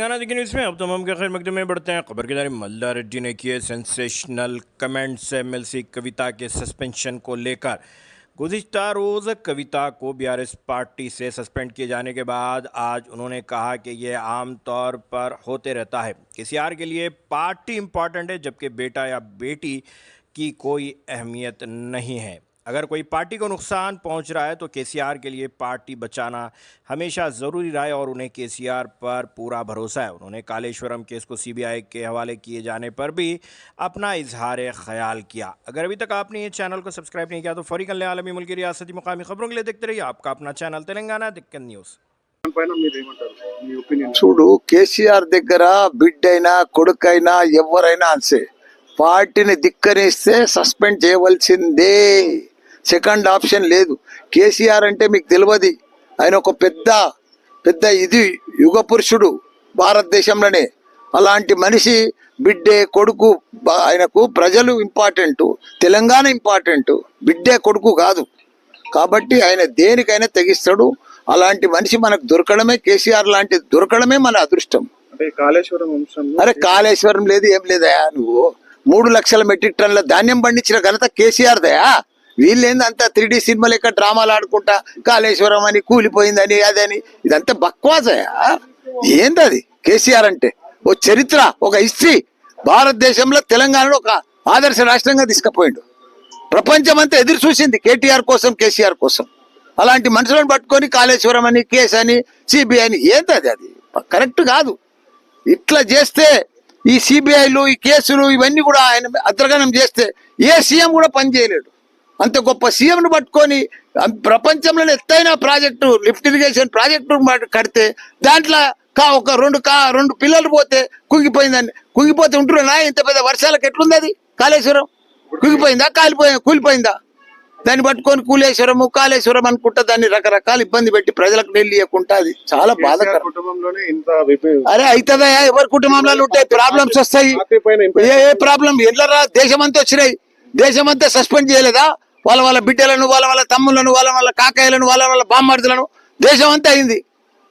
तेलंगाना दिखी न्यूज़ में अब तमाम के खैर मकदमे में बढ़ते हैं। खबर के दारी मल्ला रेड्डी ने किए सेंसेशनल कमेंट्स एमएलसी कविता के सस्पेंशन को लेकर। गुज़िश्ता रोज़ कविता को बीआरएस पार्टी से सस्पेंड किए जाने के बाद आज उन्होंने कहा कि यह आम तौर पर होते रहता है। केसीआर के लिए पार्टी इम्पॉर्टेंट है, जबकि बेटा या बेटी की कोई अहमियत नहीं है। अगर कोई पार्टी को नुकसान पहुंच रहा है तो केसीआर के लिए पार्टी बचाना हमेशा ज़रूरी रहा है और उन्हें केसीआर पर पूरा भरोसा है। उन्होंने कालेश्वरम केस को सीबीआई के हवाले किए जाने पर भी अपना इजहार ख्याल किया। अगर अभी तक आपने ये चैनल को सब्सक्राइब नहीं किया तो फौरी कर लें। आलमी मुल्की रियासती मुकामी खबरों के लिए देखते रहिए आपका अपना चैनल तेलंगाना दिक्कत न्यूज़। చూడు కేసీఆర్ దగ్గర బిడ్డైనా కొడుకైనా ఎవరైనా అంతే పార్టీని ధిక్కరిస్తే సస్పెండ్ చేయవలసిందే, సెకండ్ ఆప్షన్ లేదు. కేసీఆర్ అంటే మీకు తెలియదు, ఆయన ఒక పెద్ద ఇది యుగ పురుషుడు భారతదేశంలోనే. అలాంటి మనిషి బిడ్డే కొడుకు ఆయనకు ప్రజలు ఇంపార్టెంట్, తెలంగాణ ఇంపార్టెంట్, బిడ్డే కొడుకు కాదు. కాబట్టి ఆయన దేనికైనా తెగిస్తాడు. అలాంటి మనిషి మనకు దొరకడమే, కేసీఆర్ లాంటి దొరకడమే మన అదృష్టం. అరే కాళేశ్వరం లేదు ఏం లేదయా, నువ్వు 3 లక్షల మెట్రిక్ టన్నుల ధాన్యం పండించిన ఘనత కేసీఆర్ దయా. వీళ్ళేంది అంతా 3D సినిమా లెక్క డ్రామాలు ఆడుకుంటా కాళేశ్వరం అని కూలిపోయిందని అదని, ఇదంతా బక్వాసయా. ఏందది కేసీఆర్ అంటే? ఓ చరిత్ర, ఒక హిస్టరీ. భారతదేశంలో తెలంగాణలో ఒక ఆదర్శ రాష్ట్రంగా తీసుకుపోయిండు. ప్రపంచం అంతా ఎదురు చూసింది కేటీఆర్ కోసం, కేసీఆర్ కోసం. అలాంటి మనుషులను పట్టుకొని కాళేశ్వరం అని, కేసు అని, సిబిఐ అని, ఏంటది? అది కరెక్ట్ కాదు. ఇట్లా చేస్తే ఈ సిబిఐలు, ఈ కేసులు ఇవన్నీ కూడా ఆయన అద్రగణం చేస్తే ఏ సీఎం కూడా పనిచేయలేడు. అంత గొప్ప సీఎంను పట్టుకొని ప్రపంచంలోనే ఎత్తైన ప్రాజెక్టు, లిఫ్ట్ ఇరిగేషన్ ప్రాజెక్టు కడితే దాంట్లో ఒక రెండు పిల్లలు పోతే కుంగిపోతే ఉంటున్నా. ఇంత పెద్ద వర్షాలకు ఎట్లుంది అది? కాళేశ్వరం కుంగిపోయిందా, కూలిపోయిందా? దాన్ని పట్టుకొని కాళేశ్వరం అనుకుంటా దాన్ని రకరకాల ఇబ్బంది పెట్టి ప్రజలకు నీళ్ళు ఇవ్వకుండా, అది చాలా బాధకరం. అరే అవుతుందా? ఎవరి కుటుంబంలో ఉంటాయి ప్రాబ్లమ్స్, వస్తాయి. ఏ ప్రాబ్లం ఎల్లరా దేశమంతా వచ్చినాయి. దేశమంతా సస్పెండ్ చేయలేదా? వాళ్ళ బిడ్డలను, వాళ్ళ తమ్ములను, వాళ్ళ కాకాయలను, వాళ్ళ బామ్మర్దులను, దేశం అంతా అయింది.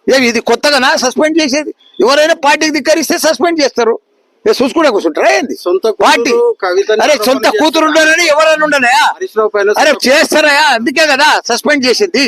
ఏమి ఇది కొత్తగానా సస్పెండ్ చేసేది? ఎవరైనా పార్టీకి ధిక్కరిస్తే సస్పెండ్ చేస్తారు. చూసుకుంటే కూర్చుంటారా ఏంది? పార్టీ అరే సొంత కూతురు ఉండనని ఎవరైనా ఉండనయా? అరే చేస్తారా? అందుకే కదా సస్పెండ్ చేసింది.